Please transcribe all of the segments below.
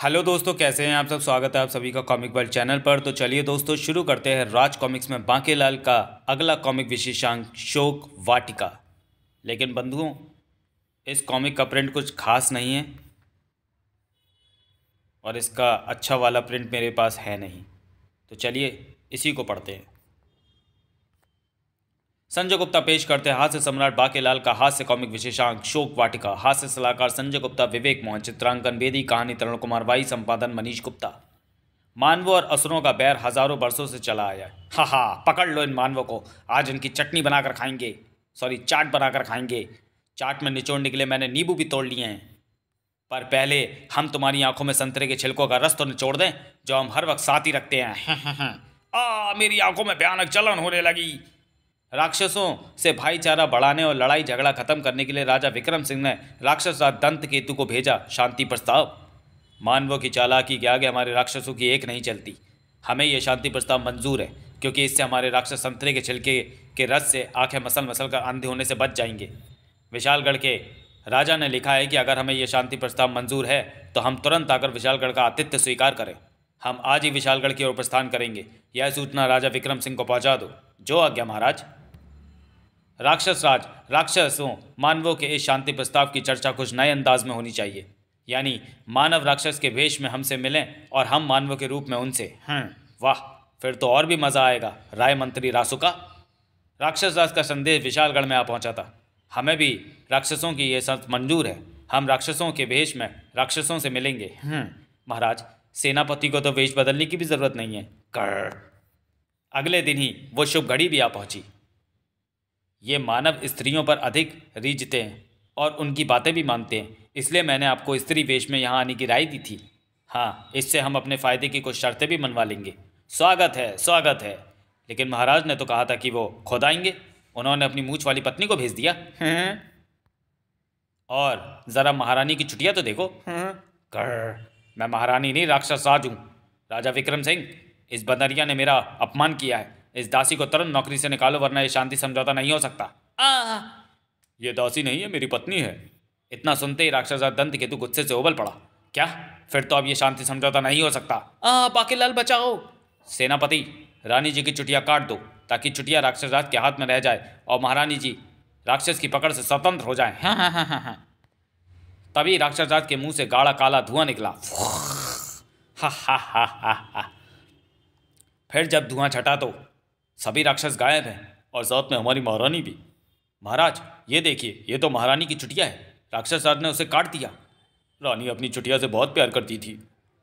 Hello दोस्तों, कैसे हैं आप सब। स्वागत है आप सभी का कॉमिक वर्ल्ड चैनल पर। तो चलिए दोस्तों, शुरू करते हैं राज कॉमिक्स में बांकेलाल का अगला कॉमिक विशेषांक शोक वाटिका। लेकिन बंधुओं, इस कॉमिक का प्रिंट कुछ खास नहीं है और इसका अच्छा वाला प्रिंट मेरे पास है नहीं। तो चलिए इसी को पढ़ते हैं। संजय गुप्ता पेश करते हैं हास्य सम्राट बांकेलाल का हास्य कॉमिक विशेषांक शोक वाटिका। हास्य सलाहकार संजय गुप्ता, विवेक मोहन, चित्रांकन बेदी, कहानी तरुण कुमार वाई, संपादन मनीष गुप्ता। मानवों और असुरों का बैर हजारों बरसों से चला आया है। हा हा, पकड़ लो इन मानवों को, आज इनकी चटनी बनाकर खाएंगे। सॉरी, चाट बनाकर खाएंगे। चाट में निचोड़ने के लिए मैंने नींबू भी तोड़ लिए हैं, पर पहले हम तुम्हारी आंखों में संतरे के छिलकों का रस तो निचोड़ दें, जो हम हर वक्त साथ ही रखते हैं। मेरी आंखों में भयानक जलन होने लगी। राक्षसों से भाईचारा बढ़ाने और लड़ाई झगड़ा खत्म करने के लिए राजा विक्रम सिंह ने राक्षस राज दंत केतु को भेजा शांति प्रस्ताव। मानवों की चालाकी के आगे हमारे राक्षसों की एक नहीं चलती। हमें यह शांति प्रस्ताव मंजूर है, क्योंकि इससे हमारे राक्षस संतरे के छिलके के रस से आंखें मसल मसल कर अंधे होने से बच जाएंगे। विशालगढ़ के राजा ने लिखा है कि अगर हमें यह शांति प्रस्ताव मंजूर है तो हम तुरंत आकर विशालगढ़ का आतिथ्य स्वीकार करें। हम आज ही विशालगढ़ की ओर प्रस्थान करेंगे। यह सूचना राजा विक्रम सिंह को पहुंचा दो। जो आज्ञा महाराज। राक्षस राज राक्षसों मानवों के इस शांति प्रस्ताव की चर्चा कुछ नए अंदाज में होनी चाहिए, यानी मानव राक्षस के वेश में हमसे मिलें और हम मानवों के रूप में उनसे। वाह, फिर तो और भी मजा आएगा। राय मंत्री रासुका। राक्षस राज का संदेश विशालगढ़ में आ पहुंचा था। हमें भी राक्षसों की यह शर्त मंजूर है। हम राक्षसों के वेश में राक्षसों से मिलेंगे। महाराज, सेनापति को तो वेश बदलने की भी जरूरत नहीं है। कर अगले दिन ही वो शुभ घड़ी भी आ पहुंची। ये मानव स्त्रियों पर अधिक रीझते हैं और उनकी बातें भी मानते हैं, इसलिए मैंने आपको स्त्री वेश में यहाँ आने की राय दी थी। हाँ, इससे हम अपने फ़ायदे की कुछ शर्तें भी मनवा लेंगे। स्वागत है, स्वागत है। लेकिन महाराज ने तो कहा था कि वो खुद आएंगे। उन्होंने अपनी मूछ वाली पत्नी को भेज दिया। और ज़रा महारानी की चुटिया तो देखो। मैं महारानी नहीं, राक्षस राज हूँ। राजा विक्रम सिंह, इस बदरिया ने मेरा अपमान किया है। इस दासी को तुरंत नौकरी से निकालो, वरना ये शांति समझौता नहीं हो सकता। ये दासी नहीं है, मेरी पत्नी है। इतना सुनते ही राक्षस दंत केतु गुस्से से उबल पड़ा। क्या? फिर तो अब ये शांति समझौता नहीं हो सकता। बांकेलाल बचाओ। सेनापति, रानी जी की चुटिया काट दो, ताकि चुटिया राक्षस राज के हाथ में रह जाए और महारानी जी राक्षस की पकड़ से स्वतंत्र हो जाए। हाँ। तभी राक्षस राज के मुंह से गाढ़ा काला धुआं निकला। हा। फिर जब धुआं छटा तो सभी राक्षस गायब हैं और साथ में हमारी महारानी भी। महाराज, ये देखिए, ये तो महारानी की चुटिया है। राक्षस राज ने उसे काट दिया। रानी अपनी चुटिया से बहुत प्यार करती थी।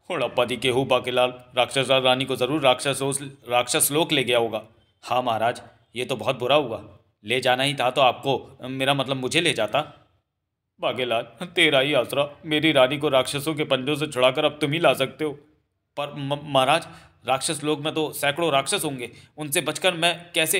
हड़प्पा दी केहू बांकेलाल, राक्षस राज रानी को जरूर राक्षस लोक ले गया होगा। हाँ महाराज, ये तो बहुत बुरा हुआ। ले जाना ही था तो आपको, मेरा मतलब मुझे ले जाता। बांकेलाल, तेरा ही आसरा। मेरी रानी को राक्षसों के पंजों से छुड़ाकर अब तुम ही ला सकते हो। पर महाराज, राक्षस लोग में तो सैकड़ों राक्षस होंगे, उनसे बचकर मैं कैसे?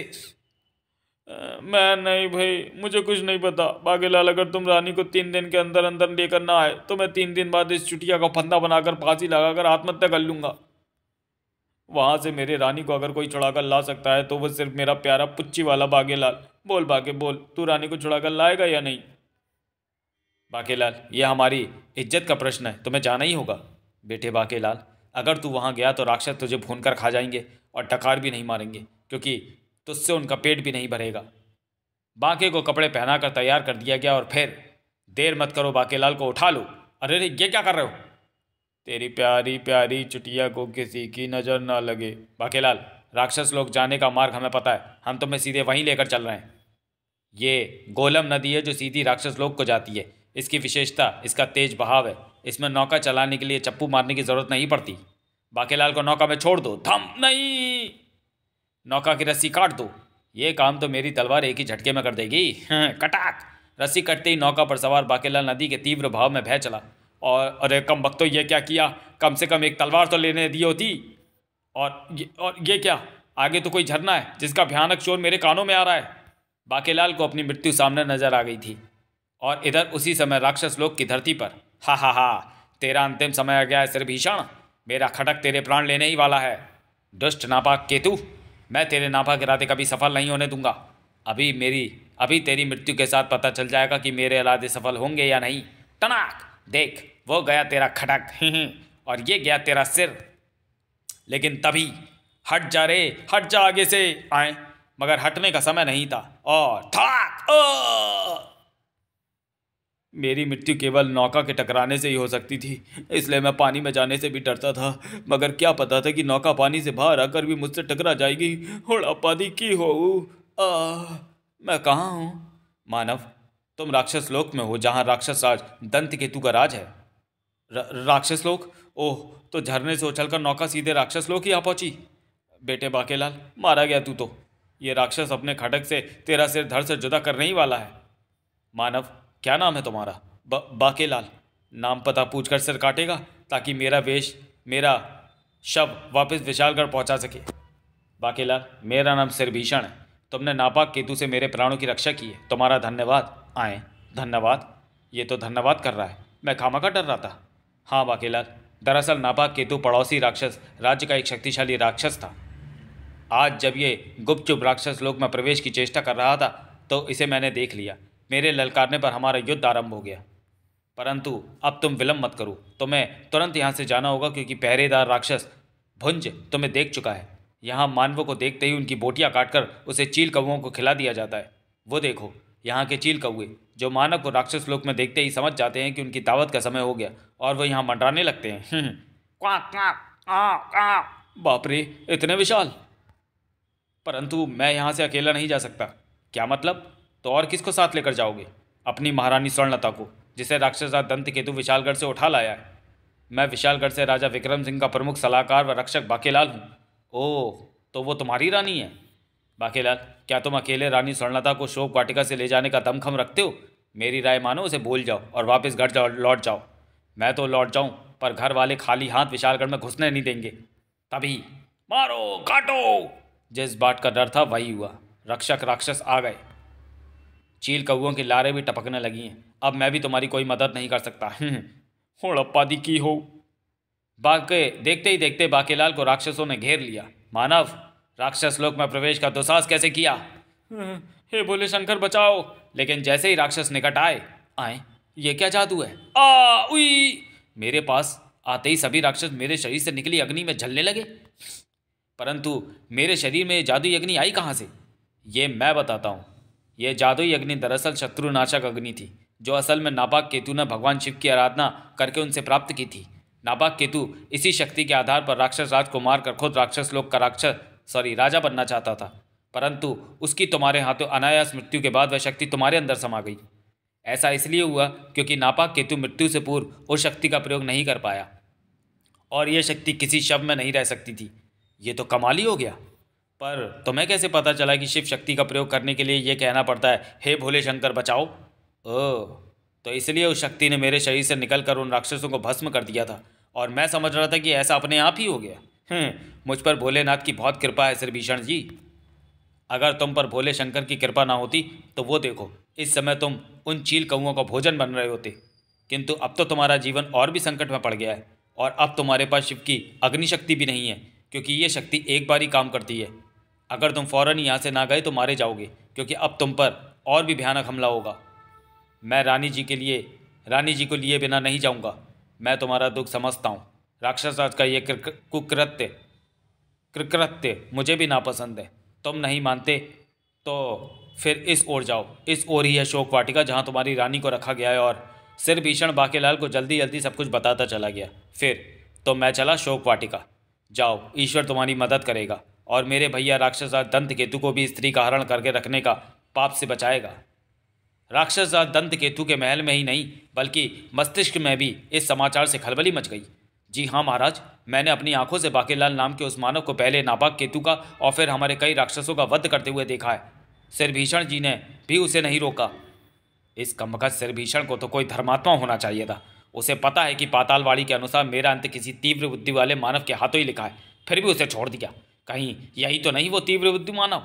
मैं नहीं भाई, मुझे कुछ नहीं पता। बांकेलाल, अगर तुम रानी को 3 दिन के अंदर अंदर लेकर ना आए तो मैं 3 दिन बाद इस चुटिया का फंदा बनाकर फांसी लगाकर आत्महत्या कर लूंगा। वहां से मेरे रानी को अगर कोई छुड़ाकर ला सकता है तो वो सिर्फ मेरा प्यारा पुच्ची वाला बांकेलाल। बोल बोल, तू रानी को छुड़ाकर लाएगा या नहीं? बांकेलाल, यह हमारी इज्जत का प्रश्न है, तुम्हें जाना ही होगा। बेटे बांकेलाल, अगर तू वहाँ गया तो राक्षस तुझे भून कर खा जाएंगे और डकार भी नहीं मारेंगे, क्योंकि तुझसे उनका पेट भी नहीं भरेगा। बांके को कपड़े पहनाकर तैयार कर दिया गया और फिर, देर मत करो, बांकेलाल को उठा लो। अरे ये क्या कर रहे हो? तेरी प्यारी प्यारी चुटिया को किसी की नज़र ना लगे। बांकेलाल, राक्षस लोग जाने का मार्ग हमें पता है, हम तुम्हें सीधे वहीं लेकर चल रहे हैं। ये गोलम नदी है जो सीधी राक्षस लोग को जाती है। इसकी विशेषता इसका तेज बहाव है। इसमें नौका चलाने के लिए चप्पू मारने की जरूरत नहीं पड़ती। बांकेलाल को नौका में छोड़ दो। थम नहीं, नौका की रस्सी काट दो। ये काम तो मेरी तलवार एक ही झटके में कर देगी। कटाक। रस्सी कटते ही नौका पर सवार बांकेलाल नदी के तीव्र भाव में बह चला। और अरे कम वक्त, तो ये क्या किया? कम से कम एक तलवार तो लेने दी होती। और ये क्या? आगे तो कोई झरना है जिसका भयानक शोर मेरे कानों में आ रहा है। बांकेलाल को अपनी मृत्यु सामने नजर आ गई थी। और इधर उसी समय राक्षस लोक की धरती पर, हा, तेरा अंतिम समय आ गया है सिर भीषण। मेरा खटक तेरे प्राण लेने ही वाला है। दुष्ट नापाक केतु, मैं तेरे नापाक इरादे कभी सफल नहीं होने दूंगा। अभी तेरी मृत्यु के साथ पता चल जाएगा कि मेरे इरादे सफल होंगे या नहीं। टनाक, देख, वो गया तेरा खटक। और ये गया तेरा सिर। लेकिन तभी हट जा रे, हट जा आगे से आए, मगर हटने का समय नहीं था। और थाक मेरी मृत्यु केवल नौका के टकराने से ही हो सकती थी, इसलिए मैं पानी में जाने से भी डरता था, मगर क्या पता था कि नौका पानी से बाहर आकर भी मुझसे टकरा जाएगी। होड़ापादी की हो। मैं कहाँ हूँ? मानव, तुम राक्षस लोक में हो, जहाँ राक्षस राज दंत केतु का राज है। राक्षस लोक? ओह, तो झरने से उछलकर नौका सीधे राक्षस लोक ही आ पहुंची। बेटे बाकेलाल, मारा गया तू तो। ये राक्षस अपने खड़ग से तेरा सिर धड़ से जुदा करने ही वाला है। मानव, क्या नाम है तुम्हारा? बाकेलाल। नाम पता पूछकर सिर काटेगा ताकि मेरा शव वापस विशालगढ़ पहुंचा सके। बाकेलाल, मेरा नाम सिरभीषण है। तुमने नापाक केतु से मेरे प्राणों की रक्षा की है, तुम्हारा धन्यवाद। आए, धन्यवाद? ये तो धन्यवाद कर रहा है, मैं खामखा डर रहा था। हाँ बाकेलाल, दरअसल नापाक केतु पड़ोसी राक्षस राज्य का एक शक्तिशाली राक्षस था। आज जब ये गुपचुप राक्षस लोक में प्रवेश की चेष्टा कर रहा था तो इसे मैंने देख लिया। मेरे ललकारने पर हमारा युद्ध आरंभ हो गया। परंतु अब तुम विलंब मत करो, तुम्हें तुरंत यहाँ से जाना होगा, क्योंकि पहरेदार राक्षस भुंज तुम्हें देख चुका है। यहाँ मानवों को देखते ही उनकी बोटियाँ काटकर उसे चील कौओं को खिला दिया जाता है। वो देखो, यहाँ के चील कौए जो मानव को राक्षस लोक में देखते ही समझ जाते हैं कि उनकी दावत का समय हो गया और वो यहाँ मंडराने लगते हैं। क्वाक क्वाक, बाप रे, इतने विशाल! परंतु मैं यहाँ से अकेला नहीं जा सकता। क्या मतलब? तो और किसको साथ लेकर जाओगे? अपनी महारानी स्वर्णलता को, जिसे राक्षसराज दंत केतु विशालगढ़ से उठा लाया है। मैं विशालगढ़ से राजा विक्रम सिंह का प्रमुख सलाहकार व रक्षक बाकेलाल हूँ। ओह, तो वो तुम्हारी रानी है? बाकेलाल, क्या तुम अकेले रानी स्वर्णलता को शोक वाटिका से ले जाने का दमखम रखते हो? मेरी राय मानो, उसे भूल जाओ और वापस घर लौट जाओ। मैं तो लौट जाऊँ, पर घर वाले खाली हाथ विशालगढ़ में घुसने नहीं देंगे। तभी मारो, काटो! जिस बात का डर था वही हुआ। रक्षक राक्षस आ गए। चील कौओं की लारें भी टपकने लगी हैं। अब मैं भी तुम्हारी कोई मदद नहीं कर सकता। होड़प्पादी की हो। बाके देखते ही देखते बाकेलाल को राक्षसों ने घेर लिया। मानव, राक्षस लोक में प्रवेश का दुस्साहस कैसे किया? हे भोले शंकर, बचाओ! लेकिन जैसे ही राक्षस निकट आए, ये क्या जादू है? उई! मेरे पास आते ही सभी राक्षस मेरे शरीर से निकली अग्नि में जलने लगे। परंतु मेरे शरीर में जादुई अग्नि आई कहाँ से? ये मैं बताता हूँ। यह जादुई अग्नि दरअसल शत्रुनाशक अग्नि थी, जो असल में नापाक केतु ने भगवान शिव की आराधना करके उनसे प्राप्त की थी। नापाक केतु इसी शक्ति के आधार पर राक्षस राज को मारकर खुद राक्षस लोक का राजा बनना चाहता था, परंतु उसकी तुम्हारे हाथों अनायास मृत्यु के बाद वह शक्ति तुम्हारे अंदर समा गई। ऐसा इसलिए हुआ क्योंकि नापाक केतु मृत्यु से पूर्व उस शक्ति का प्रयोग नहीं कर पाया, और यह शक्ति किसी शव में नहीं रह सकती थी। ये तो कमाल ही हो गया। पर तुम्हें कैसे पता चला कि शिव शक्ति का प्रयोग करने के लिए यह कहना पड़ता है, हे भोले शंकर बचाओ? ओह, तो इसलिए उस शक्ति ने मेरे शरीर से निकलकर उन राक्षसों को भस्म कर दिया था, और मैं समझ रहा था कि ऐसा अपने आप ही हो गया। मुझ पर भोलेनाथ की बहुत कृपा है श्रीभीषण जी। अगर तुम पर भोले शंकर की कृपा ना होती तो वो देखो, इस समय तुम उन चील कौओं का भोजन बन रहे होते। किंतु अब तो तुम्हारा जीवन और भी संकट में पड़ गया है, और अब तुम्हारे पास शिव की अग्निशक्ति भी नहीं है, क्योंकि ये शक्ति एक बार ही काम करती है। अगर तुम फौरन यहाँ से ना गए तो मारे जाओगे, क्योंकि अब तुम पर और भी भयानक हमला होगा। मैं रानी जी को लिए बिना नहीं जाऊँगा। मैं तुम्हारा दुख समझता हूँ। राक्षस राज का ये कृकृत्य मुझे भी नापसंद है। तुम नहीं मानते तो फिर इस ओर जाओ। इस ओर ही है शोक वाटिका, जहाँ तुम्हारी रानी को रखा गया है। और सिरभीषण बाकेलाल को जल्दी जल्दी सब कुछ बताता चला गया। फिर तो मैं चला शोक वाटिका। जाओ, ईश्वर तुम्हारी मदद करेगा और मेरे भैया राक्षस राज दंत केतु को भी स्त्री का हरण करके रखने का पाप से बचाएगा। राक्षस राज दंत केतु के महल में ही नहीं, बल्कि मस्तिष्क में भी इस समाचार से खलबली मच गई। जी हाँ महाराज, मैंने अपनी आंखों से बाकेलाल नाम के उस मानव को पहले नापाक केतु का और फिर हमारे कई राक्षसों का वध करते हुए देखा है। सिरभीषण जी ने भी उसे नहीं रोका। इस कमबख्त सिरभीषण को तो कोई धर्मात्मा होना चाहिए था। उसे पता है कि पातालवाड़ी के अनुसार मेरा अंत किसी तीव्र बुद्धि वाले मानव के हाथों ही लिखा है, फिर भी उसे छोड़ दिया। कहीं यही तो नहीं वो तीव्र बुद्धि मानव?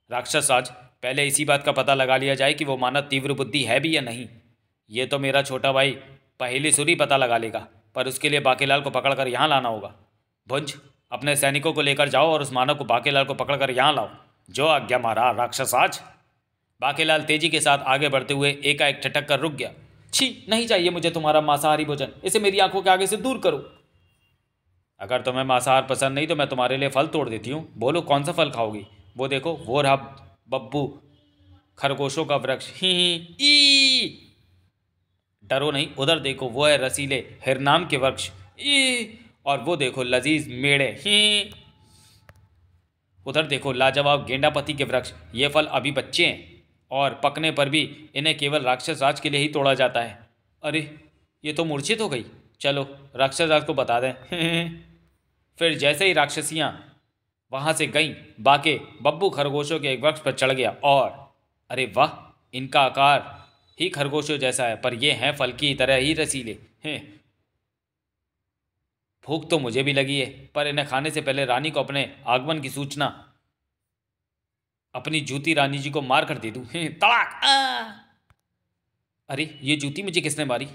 राक्षस राज, पहले इसी बात का पता लगा लिया जाए कि वो मानव तीव्र बुद्धि है भी या नहीं। ये तो मेरा छोटा भाई पहली सुरी पता लगा लेगा, पर उसके लिए बाकेलाल को पकड़कर यहाँ लाना होगा। भुंज, अपने सैनिकों को लेकर जाओ और उस मानव को बाकेलाल को पकड़कर यहाँ लाओ। जो आज्ञा महाराज। राक्षस राज। बाकेलाल तेजी के साथ आगे बढ़ते हुए एकाएक ठिठक कर रुक गया। छी, नहीं चाहिए मुझे तुम्हारा मांसाहारी भोजन, इसे मेरी आंखों के आगे से दूर करो। अगर तुम्हें मांसाहार पसंद नहीं तो मैं तुम्हारे लिए फल तोड़ देती हूँ। बोलो कौन सा फल खाओगी? वो देखो, वो रहा बब्बू खरगोशों का वृक्ष। ही ई। डरो नहीं, उधर देखो, वो है रसीले हिरनाम के वृक्ष। ई। और वो देखो लजीज मेड़े। ही। उधर देखो लाजवाब गेंडापति के वृक्ष। ये फल अभी बच्चे हैं और पकने पर भी इन्हें केवल राक्षस राज के लिए ही तोड़ा जाता है। अरे, ये तो मूर्छित हो गई। चलो राक्षस राज को बता दें। फिर जैसे ही राक्षसियाँ वहाँ से गईं, बाके बब्बू खरगोशों के एक वृक्ष पर चढ़ गया और अरे वाह, इनका आकार ही खरगोशों जैसा है, पर ये हैं फल की तरह ही रसीले हैं। भूख तो मुझे भी लगी है, पर इन्हें खाने से पहले रानी को अपने आगमन की सूचना अपनी जूती रानी जी को मार कर दे दूं। तड़ाक। अरे, ये जूती मुझे किसने मारी?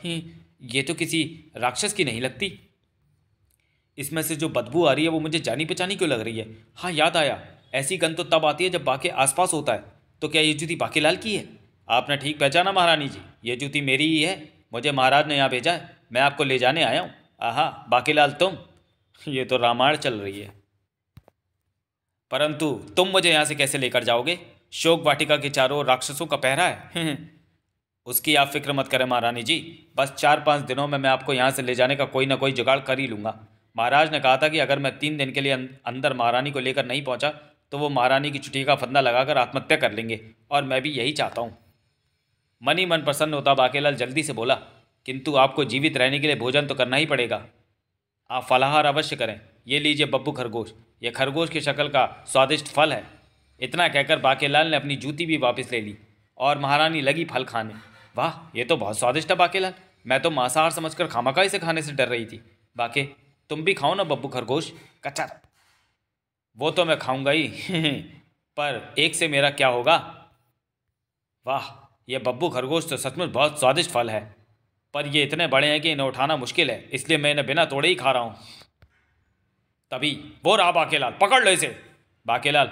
ये तो किसी राक्षस की नहीं लगती। इसमें से जो बदबू आ रही है वो मुझे जानी पहचानी क्यों लग रही है? हाँ, याद आया, ऐसी गंध तो तब आती है जब बाके आसपास होता है। तो क्या ये जूती बाकेलाल की है? आपने ठीक पहचाना महारानी जी, ये जूती मेरी ही है। मुझे महाराज ने यहाँ भेजा है, मैं आपको ले जाने आया हूँ। आहा, बाकेलाल तुम? ये तो रामायण चल रही है। परंतु तुम मुझे यहाँ से कैसे लेकर जाओगे? शोक वाटिका के चारों ओर राक्षसों का पहरा है। उसकी आप फिक्र मत करें महारानी जी, बस 4-5 दिनों में मैं आपको यहाँ से ले जाने का कोई ना कोई जुगाड़ कर ही लूँगा। महाराज ने कहा था कि अगर मैं 3 दिन के लिए अंदर महारानी को लेकर नहीं पहुँचा तो वो महारानी की छुट्टी का फंदा लगाकर आत्महत्या कर लेंगे, और मैं भी यही चाहता हूँ। मन ही मन प्रसन्न होता बाकेलाल जल्दी से बोला, किंतु आपको जीवित रहने के लिए भोजन तो करना ही पड़ेगा। आप फलाहार अवश्य करें। ये लीजिए बब्बू खरगोश, ये खरगोश की शक्ल का स्वादिष्ट फल है। इतना कहकर बाकेलाल ने अपनी जूती भी वापस ले ली और महारानी लगी फल खाने। वाह, ये तो बहुत स्वादिष्ट है बाकेलाल, मैं तो मांसाहार समझकर खामखा इसे खाने से डर रही थी। बाके, तुम भी खाओ ना बब्बू खरगोश। कचर। वो तो मैं खाऊंगा ही। पर एक से मेरा क्या होगा? वाह, ये बब्बू खरगोश तो सचमुच बहुत स्वादिष्ट फल है, पर ये इतने बड़े हैं कि इन्हें उठाना मुश्किल है, इसलिए मैं इन्हें बिना तोड़े ही खा रहा हूँ। तभी वो रहा बाकेलाल, पकड़ लो इसे। बाकेलाल,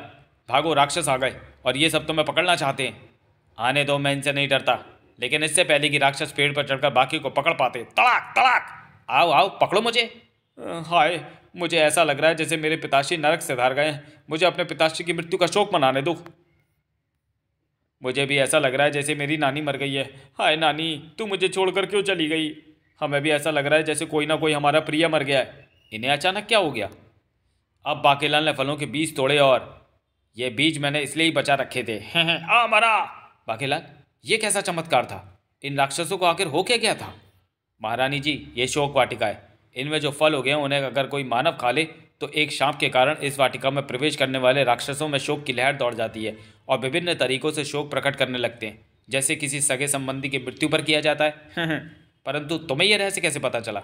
भागो, राक्षस आ गए और ये सब तुम्हें पकड़ना चाहते हैं। आने दो, मैं इनसे नहीं डरता, लेकिन इससे पहले कि राक्षस पेड़ पर चढ़कर बाकी को पकड़ पाते। तड़ाक तड़ाक। आओ आओ, पकड़ो मुझे। हाय, मुझे ऐसा लग रहा है जैसे मेरे पिताश्री नरक से धार गए हैं। मुझे अपने पिताश्री की मृत्यु का शोक मनाने दो। मुझे भी ऐसा लग रहा है जैसे मेरी नानी मर गई है। हाय नानी, तू मुझे छोड़कर क्यों चली गई? हमें भी ऐसा लग रहा है जैसे कोई ना कोई हमारा प्रिय मर गया है। इन्हें अचानक क्या हो गया? अब बाकेलाल ने फलों के बीज तोड़े, और ये बीज मैंने इसलिए ही बचा रखे थे। आ मरा। बाकेलाल, ये कैसा चमत्कार था? इन राक्षसों को आखिर हो क्या गया था? महारानी जी, ये शोक वाटिका है। इनमें जो फल हो गए उन्हें अगर कोई मानव खा ले तो एक शाप के कारण इस वाटिका में प्रवेश करने वाले राक्षसों में शोक की लहर दौड़ जाती है और विभिन्न तरीकों से शोक प्रकट करने लगते हैं, जैसे किसी सगे संबंधी की मृत्यु पर किया जाता है। परंतु तुम्हें यह रहस्य कैसे पता चला?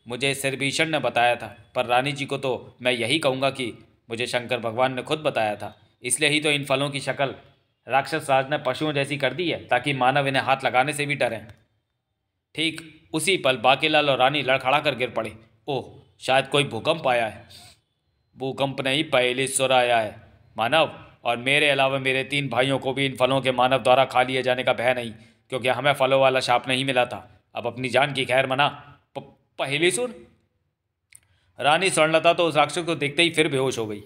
मुझे सिरभीषण ने बताया था, पर रानी जी को तो मैं यही कहूँगा कि मुझे शंकर भगवान ने खुद बताया था। इसलिए ही तो इन फलों की शक्ल राक्षस राज ने पशुओं जैसी कर दी है, ताकि मानव इन्हें हाथ लगाने से भी डरें। ठीक उसी पल बाकेलाल और रानी लड़खड़ा कर गिर पड़े। ओह, शायद कोई भूकंप आया है। भूकंप नहीं, पहली सुर आया है। मानव और मेरे अलावा मेरे 3 भाइयों को भी इन फलों के मानव द्वारा खा लिए जाने का भय नहीं, क्योंकि हमें फलों वाला शाप नहीं मिला था। अब अपनी जान की खैर मना। पहली सुर। रानी स्वर्णलता तो उस राक्षस को देखते ही फिर बेहोश हो गई।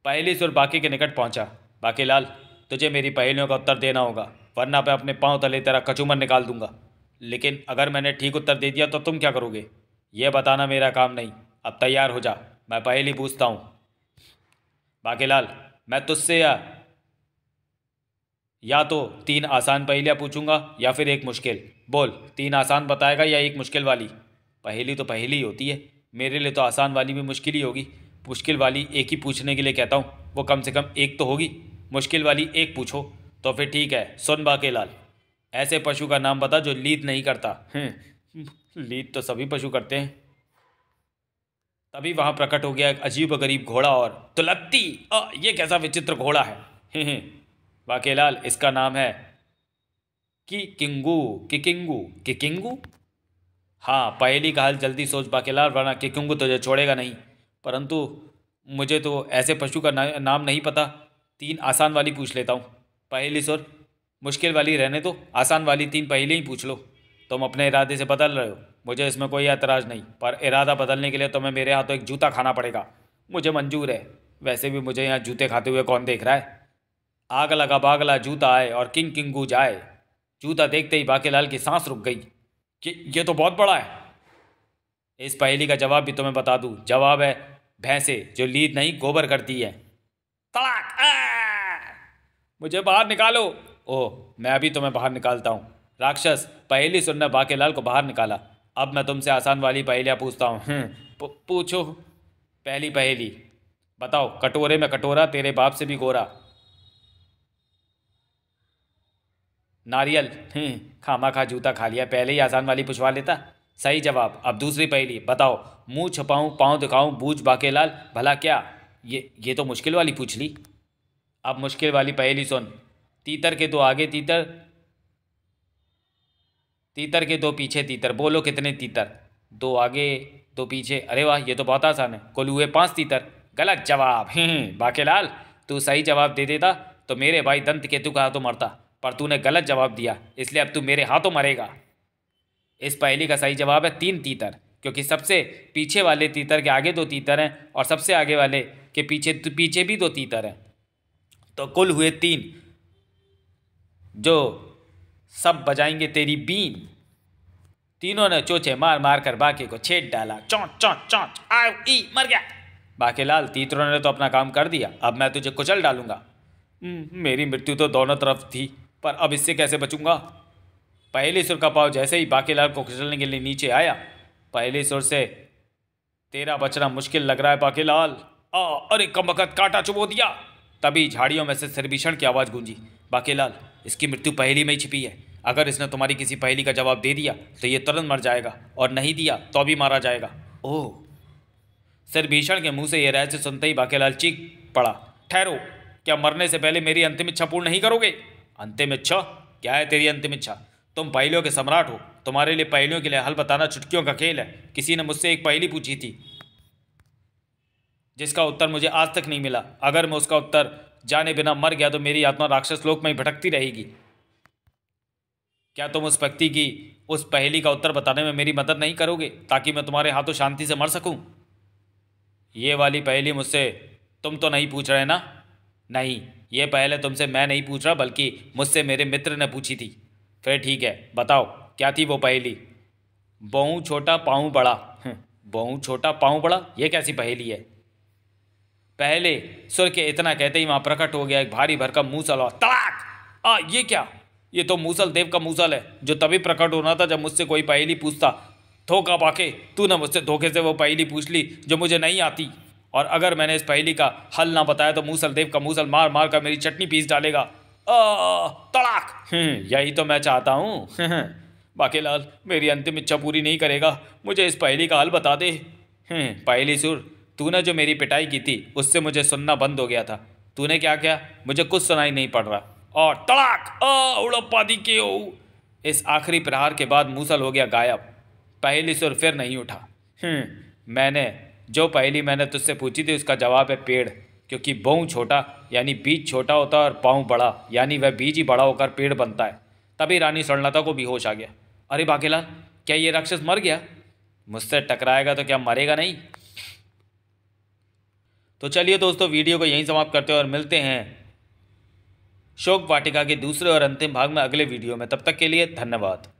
पहली सुर बाकी के निकट पहुंचा। बाकेलाल, तुझे मेरी पहेलियों का उत्तर देना होगा, वरना मैं अपने पांव तले तेरा कचूमर निकाल दूंगा। लेकिन अगर मैंने ठीक उत्तर दे दिया तो तुम क्या करोगे? यह बताना मेरा काम नहीं। अब तैयार हो जा, मैं पहेली पूछता हूँ। बाकेलाल, मैं तुझसे या तो 3 आसान पहेलियाँ पूछूंगा या फिर एक मुश्किल। बोल, 3 आसान बताएगा या एक मुश्किल वाली? पहेली तो पहेली ही होती है, मेरे लिए तो आसान वाली भी मुश्किल ही होगी। मुश्किल वाली एक ही पूछने के लिए कहता हूँ, वो कम से कम एक तो होगी। मुश्किल वाली एक पूछो तो फिर ठीक है। सुन बाकेलाल, ऐसे पशु का नाम बता जो लीद नहीं करता। लीद तो सभी पशु करते हैं। तभी वहां प्रकट हो गया एक अजीब गरीब घोड़ा और तुलत्ती। ये कैसा विचित्र घोड़ा है? बाकेलाल, इसका नाम है किकिंगू। किकिंगू। किकिंगू? हाँ, पहेली का हल जल्दी सोच बाकेलाल, वरना किकिंगू तुझे छोड़ेगा नहीं। परंतु मुझे तो ऐसे पशु का नाम नहीं पता। 3 आसान वाली पूछ लेता हूँ। पहेली सुर, मुश्किल वाली रहने दो, आसान वाली 3 पहेली ही पूछ लो। तुम अपने इरादे से बदल रहे हो, मुझे इसमें कोई एतराज़ नहीं, पर इरादा बदलने के लिए तुम्हें मेरे हाथों एक जूता खाना पड़ेगा। मुझे मंजूर है। वैसे भी मुझे यहाँ जूते खाते हुए कौन देख रहा है। आग लगा बागला जूता आए और किंग किंगू जाए। जूता देखते ही बाकेलाल की सांस रुक गई कि ये तो बहुत बड़ा है। इस पहेली का जवाब भी तुम्हें बता दूं। जवाब है भैंसे जो लीद नहीं गोबर करती है। तड़ाक! मुझे बाहर निकालो। ओह, मैं अभी तुम्हें बाहर निकालता हूँ। राक्षस पहेली सुनने बाकेलाल को बाहर निकाला। अब मैं तुमसे आसान वाली पहेलियाँ पूछता हूँ। पूछो। पहली पहेली बताओ, कटोरे में कटोरा तेरे बाप से भी गोरा। नारियल। खामा खा जूता खा लिया, पहले ही आसान वाली पूछवा लेता। सही जवाब। अब दूसरी पहेली बताओ, मुंह छुपाऊं पाँव दिखाऊं बूझ बाकेलाल भला क्या। ये तो मुश्किल वाली पूछ ली। अब मुश्किल वाली पहेली सुन। तीतर के दो आगे तीतर, तीतर के दो पीछे तीतर, बोलो कितने तीतर। दो आगे दो पीछे। अरे वाह, ये तो बहुत आसान है। कुल हुए 5 तीतर। गलत जवाब। बाकेलाल, तू सही जवाब दे देता तो मेरे भाई दंत केतु का हाथों मरता, पर तूने गलत जवाब दिया, इसलिए अब तू मेरे हाथों मरेगा। इस पहेली का सही जवाब है 3 तीतर, क्योंकि सबसे पीछे वाले तीतर के आगे 2 तीतर हैं और सबसे आगे वाले के पीछे भी 2 तीतर हैं, तो कुल हुए 3, जो सब बजाएंगे तेरी बीन। तीनों ने चोचे मार मार कर बाके को छेद डाला। चौंच चौंच चौंच, आओ ई, मर गया। बाकेलाल, तीतरों ने तो अपना काम कर दिया, अब मैं तुझे कुचल डालूंगा। मेरी मृत्यु तो दोनों तरफ थी, पर अब इससे कैसे बचूंगा। पहले सुर का पाँव जैसे ही बाकेलाल को कुचलने के लिए नीचे आया, पहले सुर से तेरा बचना मुश्किल लग रहा है बाकेलाल। अरे कमबख्त, कांटा चुभो दिया। तभी झाड़ियों में से सिरभीषण की आवाज़ गूंजी। बाकेलाल, इसकी मृत्यु पहेली में ही छिपी है। अगर इसने तुम्हारी किसी पहेली का जवाब दे दिया तो ये तुरंत मर जाएगा, और नहीं दिया तो भी मारा जाएगा। ओह! सिरभीषण के मुंह से यह रहस्य सुनते ही बाकेलाल चीख पड़ा। ठहरो, क्या मरने से पहले मेरी अंतिम इच्छा पूर्ण नहीं करोगे। अंतिम इच्छा? क्या है तेरी अंतिम इच्छा? तुम पहेलियों के सम्राट हो, तुम्हारे लिए पहेलियों के लिए हल बताना चुटकियों का खेल है। किसी ने मुझसे एक पहेली पूछी थी जिसका उत्तर मुझे आज तक नहीं मिला। अगर मैं उसका उत्तर जाने बिना मर गया तो मेरी आत्मा राक्षस लोक में ही भटकती रहेगी। क्या तुम उस व्यक्ति की उस पहेली का उत्तर बताने में मेरी मदद नहीं करोगे, ताकि मैं तुम्हारे हाथों शांति से मर सकूं? ये वाली पहेली मुझसे तुम तो नहीं पूछ रहे ना? नहीं, ये पहले तुमसे मैं नहीं पूछ रहा, बल्कि मुझसे मेरे मित्र ने पूछी थी। फिर ठीक है, बताओ क्या थी वो पहेली। बहु छोटा पाँव बड़ा। बहु छोटा पाँव बड़ा, ये कैसी पहेली है। पहले सुर के इतना कहते ही वहां प्रकट हो गया एक भारी भरकम मूसल। और तड़ाक! ये क्या? ये तो मूसल देव का मूसल है, जो तभी प्रकट होना था जब मुझसे कोई पहेली पूछता। धोखा पाके तूने मुझसे धोखे से वो पहेली पूछ ली जो मुझे नहीं आती, और अगर मैंने इस पहेली का हल ना बताया तो मूसल देव का मूसल मार मार कर मेरी चटनी पीस डालेगा। तड़ाक! यही तो मैं चाहता हूँ। बाकेलाल, मेरी अंतिम इच्छा पूरी नहीं करेगा, मुझे इस पहेली का हल बता दे। पहेली सुर, तूने जो मेरी पिटाई की थी उससे मुझे सुनना बंद हो गया था। तूने क्या किया, मुझे कुछ सुनाई नहीं पड़ रहा। और तड़ाक! उड़प्पा दी के ओ। इस आखिरी प्रहार के बाद मूसल हो गया गायब। पहेली सुर फिर नहीं उठा। मैंने तुझसे पूछी थी उसका जवाब है पेड़, क्योंकि बहु छोटा यानी बीज छोटा होता है और पाँव बड़ा यानी वह बीज ही बड़ा होकर पेड़ बनता है। तभी रानी स्वर्णलता को भी होश आ गया। अरे बाकेलाल, क्या ये राक्षस मर गया? मुझसे टकराएगा तो क्या मरेगा नहीं? तो चलिए दोस्तों, वीडियो को यहीं समाप्त करते हैं और मिलते हैं शोक वाटिका के दूसरे और अंतिम भाग में अगले वीडियो में। तब तक के लिए धन्यवाद।